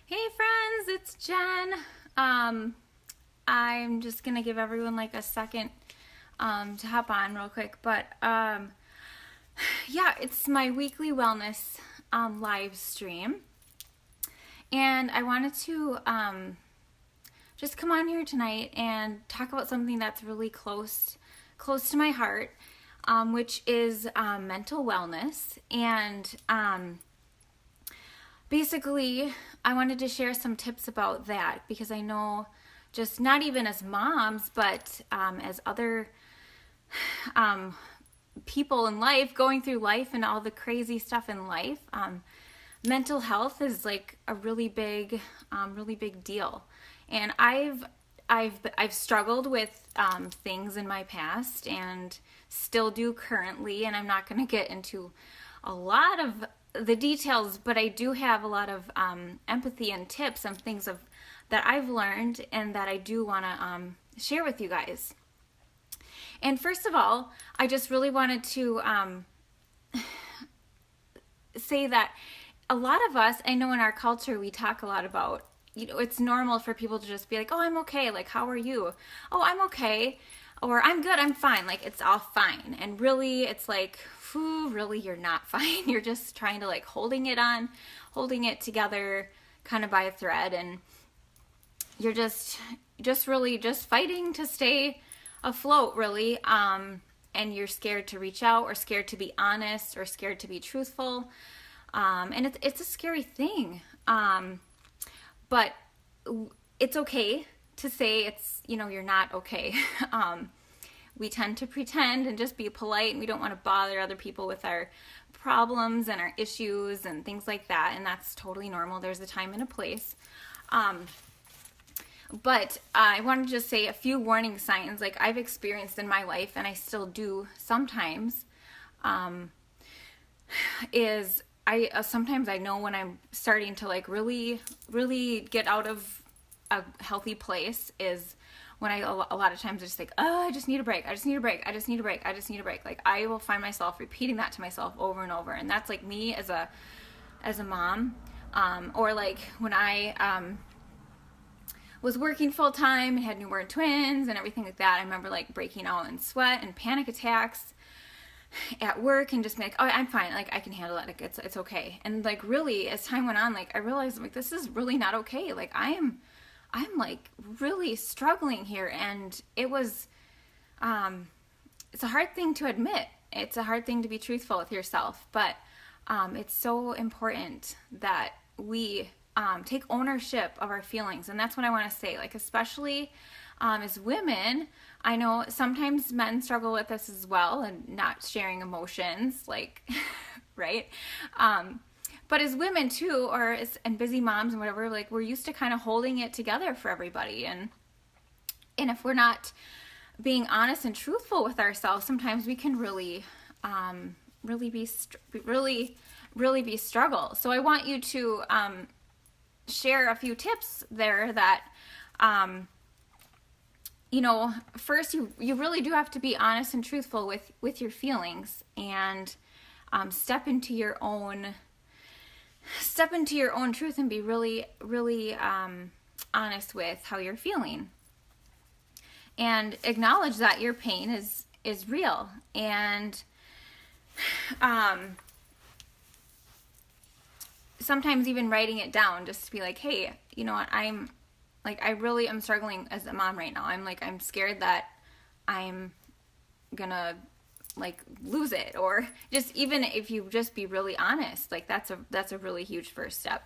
Hey friends, it's Jen. I'm just gonna give everyone like a second to hop on real quick, but yeah, it's my weekly wellness live stream, and I wanted to just come on here tonight and talk about something that's really close to my heart, which is mental wellness. And basically, I wanted to share some tips about that because I know, just not even as moms, but as other um, people in life, going through life and all the crazy stuff in life, mental health is like a really big deal. And I've struggled with things in my past and still do currently, and I'm not going to get into a lot of the details, but I do have a lot of empathy and tips and things that I've learned and that I do want to share with you guys. And first of all, I just really wanted to say that a lot of us, I know in our culture, we talk a lot about, it's normal for people to just be like, oh, I'm okay. Like, how are you? Oh, I'm okay. Or I'm good. I'm fine. Like, it's all fine. And really, it's like, whew, really, you're not fine. You're just trying to like holding it together kind of by a thread. And you're just really just fighting to stay afloat, really. And you're scared to reach out or scared to be honest or scared to be truthful. And it's a scary thing. But it's okay to say you're not okay. We tend to pretend and just be polite, and we don't want to bother other people with our problems and our issues and things like that. And that's totally normal. There's a time and a place. But I want to just say a few warning signs like I've experienced in my life, and I still do sometimes, is sometimes I know when I'm starting to like really get out of a healthy place is when a lot of times I just like, oh, I just need a break. I just need a break. I just need a break. I just need a break. Like I will find myself repeating that to myself over and over. And that's like me as a mom. Or like when I was working full time and had newborn twins and everything like that, I remember like breaking out in sweat and panic attacks at work and just be like, oh, I'm fine, like I can handle it, like it's okay. And like really as time went on, like I realized like this is really not okay. Like I'm like really struggling here, and it was it's a hard thing to admit. It's a hard thing to be truthful with yourself, but it's so important that we take ownership of our feelings. And that's what I want to say, like especially as women. I know sometimes men struggle with this as well and not sharing emotions, like, right? But as women too, and busy moms and whatever, like we're used to kind of holding it together for everybody. And if we're not being honest and truthful with ourselves, sometimes we can really be struggle. So I want you to share a few tips there that, first you really do have to be honest and truthful with your feelings, and step into your own truth and be really honest with how you're feeling, and acknowledge that your pain is real. And sometimes even writing it down, just to be like, hey, you know what, I really am struggling as a mom right now. I'm scared that I'm gonna like lose it. Or just even if you just be really honest, like that's a really huge first step.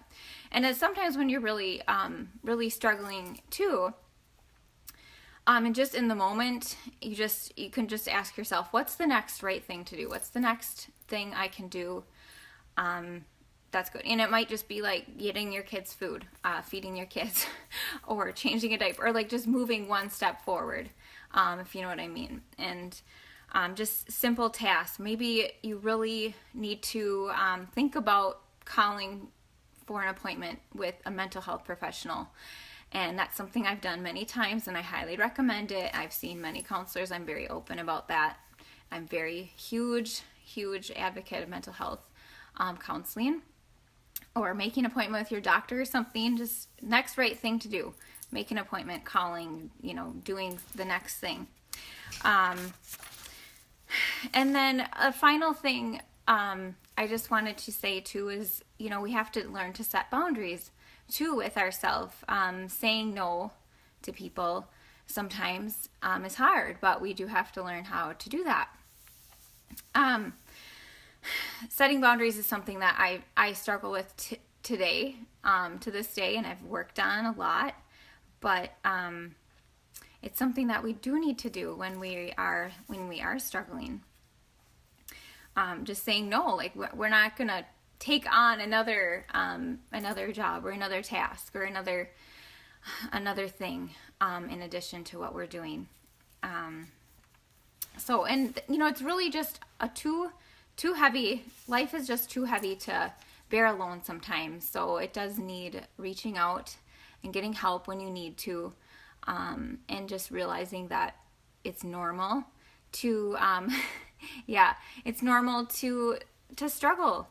And as sometimes when you're really struggling too, and just in the moment, you can just ask yourself, what's the next right thing to do? What's the next thing I can do? That's good. And it might just be like getting your kids food, feeding your kids, or changing a diaper, or like just moving one step forward, if you know what I mean. And just simple tasks. Maybe you really need to think about calling for an appointment with a mental health professional. And that's something I've done many times, and I highly recommend it. I've seen many counselors. I'm very open about that. I'm very huge advocate of mental health counseling. or making an appointment with your doctor or something, just next right thing to do. Make an appointment, calling, doing the next thing. And then a final thing I just wanted to say too is, we have to learn to set boundaries too with ourselves. Saying no to people sometimes is hard, but we do have to learn how to do that. Setting boundaries is something that I struggle with today, to this day, and I've worked on a lot, but it's something that we do need to do when we are struggling. Just saying no, like we're not gonna take on another job or another task or another thing in addition to what we're doing. So, and it's really just too heavy. Life is just too heavy to bear alone sometimes. So it does need reaching out and getting help when you need to, and just realizing that it's normal to it's normal to struggle,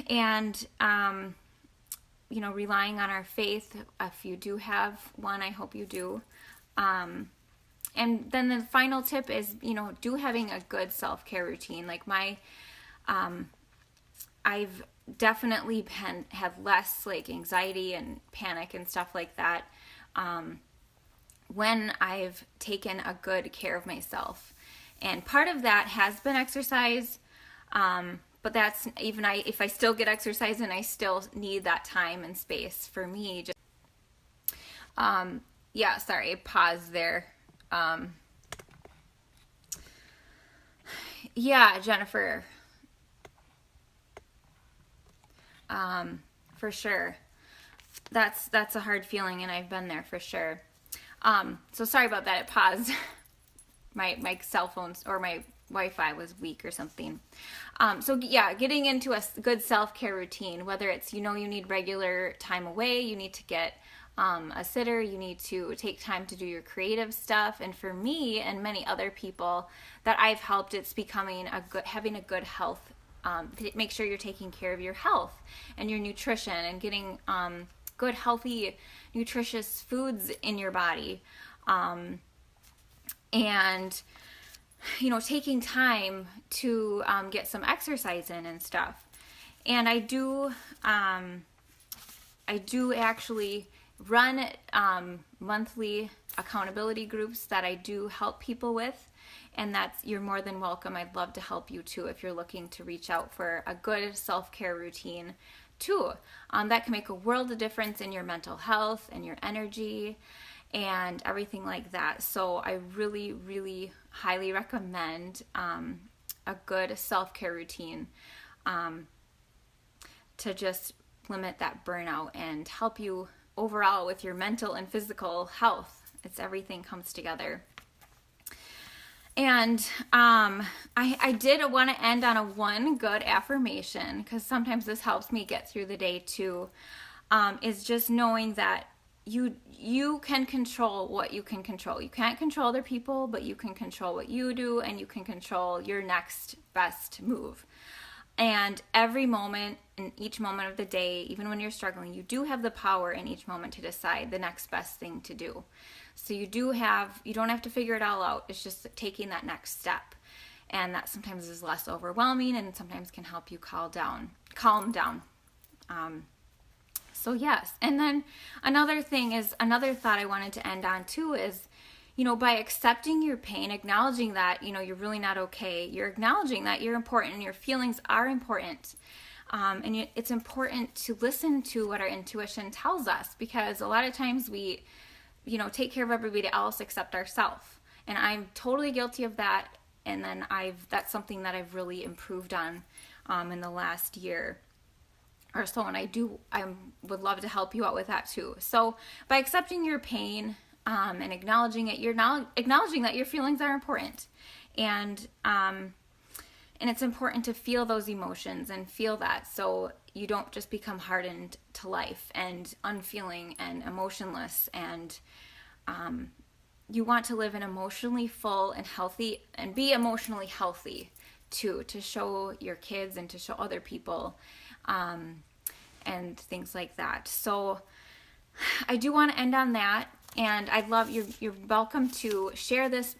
and relying on our faith. If you do have one, I hope you do. And then the final tip is, having a good self-care routine. Like I've definitely had less like anxiety and panic and stuff like that when I've taken a good care of myself. And part of that has been exercise, but that's if I still get exercise and I still need that time and space for me. Sorry, pause there. Jennifer. For sure. That's a hard feeling, and I've been there for sure. So sorry about that. It paused. My cell phone or my Wi-Fi was weak or something. Getting into a good self-care routine, whether it's, you need regular time away, you need to get a sitter, you need to take time to do your creative stuff. And for me and many other people that I've helped, it's becoming having a good health. Make sure you're taking care of your health and your nutrition and getting good, healthy, nutritious foods in your body. And taking time to get some exercise in and stuff. And I do actually run monthly accountability groups that I do help people with, and you're more than welcome. I'd love to help you too if you're looking to reach out for a good self-care routine too. That can make a world of difference in your mental health and your energy and everything like that. So I really, really highly recommend a good self-care routine to just limit that burnout and help you overall with your mental and physical health. Everything comes together. And I did want to end on one good affirmation, because sometimes this helps me get through the day too, is just knowing that you can control what you can control. You can't control other people, but you can control what you do, and you can control your next best move. And every moment, in each moment of the day, even when you're struggling, you do have the power in each moment to decide the next best thing to do. So you don't have to figure it all out. It's just taking that next step. And that sometimes is less overwhelming and sometimes can help you calm down. So yes. And then another thought I wanted to end on too is, by accepting your pain, acknowledging that, you're really not okay, you're acknowledging that you're important and your feelings are important. And it's important to listen to what our intuition tells us, because a lot of times we, take care of everybody else except ourselves. And I'm totally guilty of that. And then that's something that I've really improved on in the last year or so. And I would love to help you out with that too. So by accepting your pain, and acknowledging it, you're now acknowledging that your feelings are important, and it's important to feel those emotions and feel that, so you don't just become hardened to life and unfeeling and emotionless. And you want to live an emotionally full and healthy, and be emotionally healthy too, to show your kids and to show other people and things like that. So I do want to end on that, and I'd love you're welcome to share this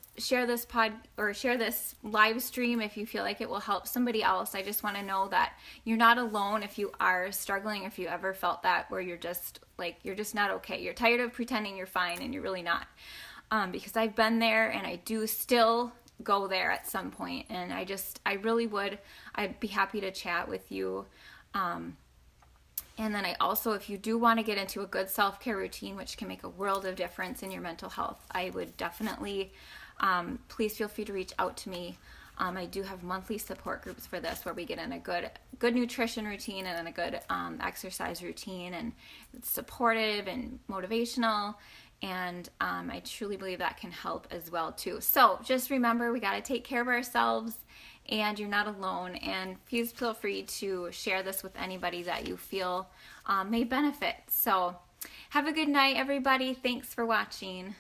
live stream if you feel like it will help somebody else. I just want to know that you're not alone if you are struggling, if you ever felt that where you're just not okay. You're tired of pretending you're fine and you're really not. Because I've been there, and I do still go there at some point, and I'd be happy to chat with you. And then I also, if you do want to get into a good self-care routine, which can make a world of difference in your mental health, I would definitely, please feel free to reach out to me. I do have monthly support groups for this, where we get in a good nutrition routine and then a good exercise routine, and it's supportive and motivational. And I truly believe that can help as well too. So just remember, we got to take care of ourselves, and you're not alone. And please feel free to share this with anybody that you feel may benefit. So have a good night, everybody. Thanks for watching.